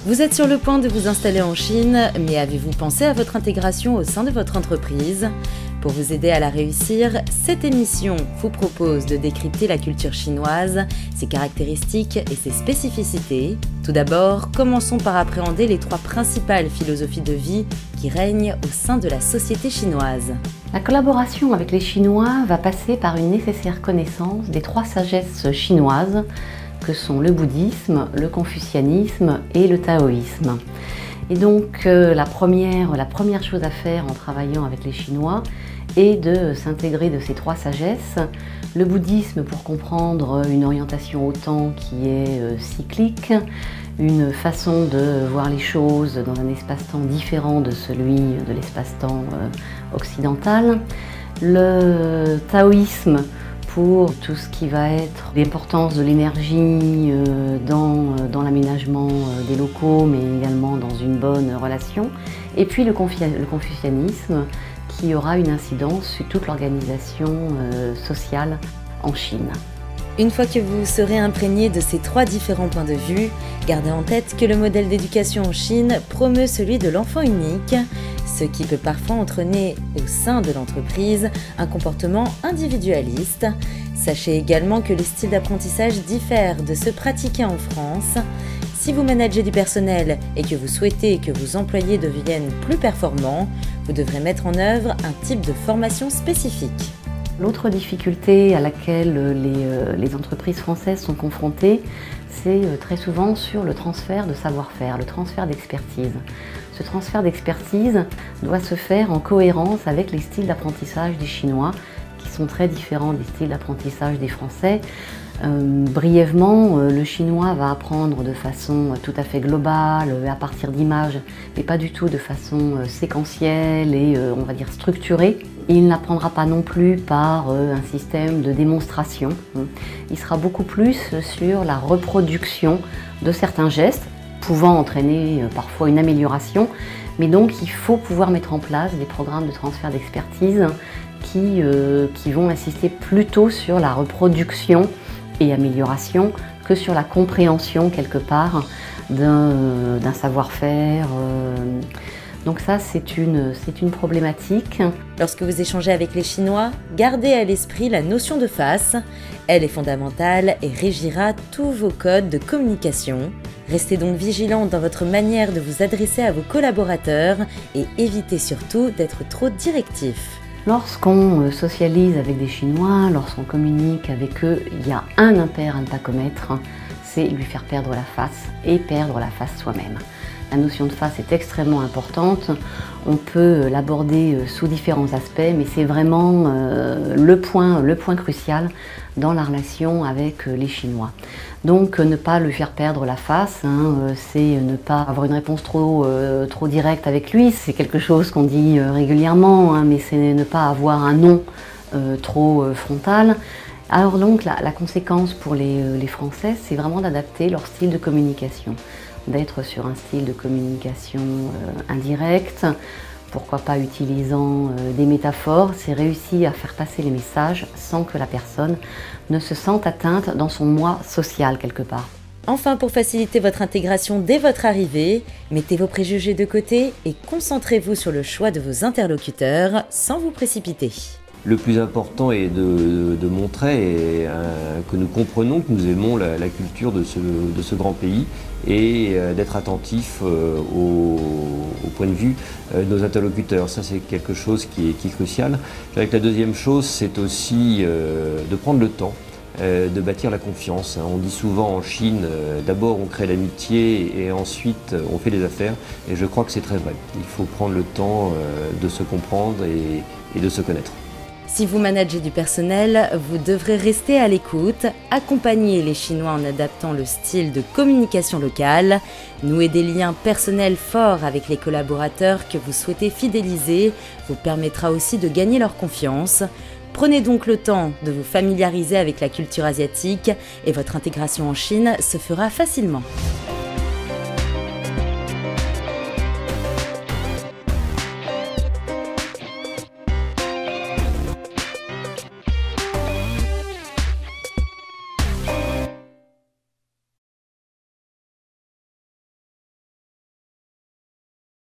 Vous êtes sur le point de vous installer en Chine, mais avez-vous pensé à votre intégration au sein de votre entreprise? Pour vous aider à la réussir, cette émission vous propose de décrypter la culture chinoise, ses caractéristiques et ses spécificités. Tout d'abord, commençons par appréhender les 3 principales philosophies de vie qui règnent au sein de la société chinoise. La collaboration avec les Chinois va passer par une nécessaire connaissance des 3 sagesses chinoises que sont le bouddhisme, le confucianisme et le taoïsme. Et donc la première chose à faire en travaillant avec les Chinois est de s'intégrer de ces 3 sagesses. Le bouddhisme pour comprendre une orientation au temps qui est cyclique, une façon de voir les choses dans un espace-temps différent de celui de l'espace-temps occidental. Le taoïsme pour tout ce qui va être l'importance de l'énergie dans l'aménagement des locaux, mais également dans une bonne relation. Et puis le confucianisme qui aura une incidence sur toute l'organisation sociale en Chine. Une fois que vous serez imprégné de ces 3 différents points de vue, gardez en tête que le modèle d'éducation en Chine promeut celui de l'enfant unique, ce qui peut parfois entraîner au sein de l'entreprise un comportement individualiste. Sachez également que les styles d'apprentissage diffèrent de ceux pratiqués en France. Si vous managez du personnel et que vous souhaitez que vos employés deviennent plus performants, vous devrez mettre en œuvre un type de formation spécifique. L'autre difficulté à laquelle les entreprises françaises sont confrontées, c'est très souvent sur le transfert de savoir-faire, le transfert d'expertise. Ce transfert d'expertise doit se faire en cohérence avec les styles d'apprentissage des Chinois, qui sont très différents des styles d'apprentissage des Français. Brièvement, le chinois va apprendre de façon tout à fait globale, à partir d'images, mais pas du tout de façon séquentielle et on va dire structurée. Il n'apprendra pas non plus par un système de démonstration. Il sera beaucoup plus sur la reproduction de certains gestes, pouvant entraîner parfois une amélioration, mais donc il faut pouvoir mettre en place des programmes de transfert d'expertise qui vont insister plutôt sur la reproduction et amélioration que sur la compréhension quelque part d'un savoir-faire. Donc ça, c'est une problématique. Lorsque vous échangez avec les Chinois, gardez à l'esprit la notion de face. Elle est fondamentale et régira tous vos codes de communication. Restez donc vigilant dans votre manière de vous adresser à vos collaborateurs et évitez surtout d'être trop directif. Lorsqu'on socialise avec des Chinois, lorsqu'on communique avec eux, il y a un impair à ne pas commettre, c'est lui faire perdre la face et perdre la face soi-même. La notion de face est extrêmement importante, on peut l'aborder sous différents aspects, mais c'est vraiment le point crucial dans la relation avec les Chinois. Donc ne pas lui faire perdre la face, c'est ne pas avoir une réponse trop directe avec lui, c'est quelque chose qu'on dit régulièrement, mais c'est ne pas avoir un non trop frontal. Alors donc la conséquence pour les Français, c'est vraiment d'adapter leur style de communication, d'être sur un style de communication indirect, pourquoi pas utilisant des métaphores, c'est réussir à faire passer les messages sans que la personne ne se sente atteinte dans son moi social quelque part. Enfin, pour faciliter votre intégration dès votre arrivée, mettez vos préjugés de côté et concentrez-vous sur le choix de vos interlocuteurs sans vous précipiter. Le plus important est de montrer que nous comprenons, que nous aimons la culture de ce grand pays et d'être attentif au point de vue de nos interlocuteurs. Ça, c'est quelque chose qui est crucial. Je dirais que la deuxième chose, c'est aussi de prendre le temps de bâtir la confiance. On dit souvent en Chine, d'abord on crée l'amitié et ensuite on fait les affaires. Et je crois que c'est très vrai. Il faut prendre le temps de se comprendre et de se connaître. Si vous managez du personnel, vous devrez rester à l'écoute, accompagner les Chinois en adaptant le style de communication locale, nouer des liens personnels forts avec les collaborateurs que vous souhaitez fidéliser vous permettra aussi de gagner leur confiance. Prenez donc le temps de vous familiariser avec la culture asiatique et votre intégration en Chine se fera facilement.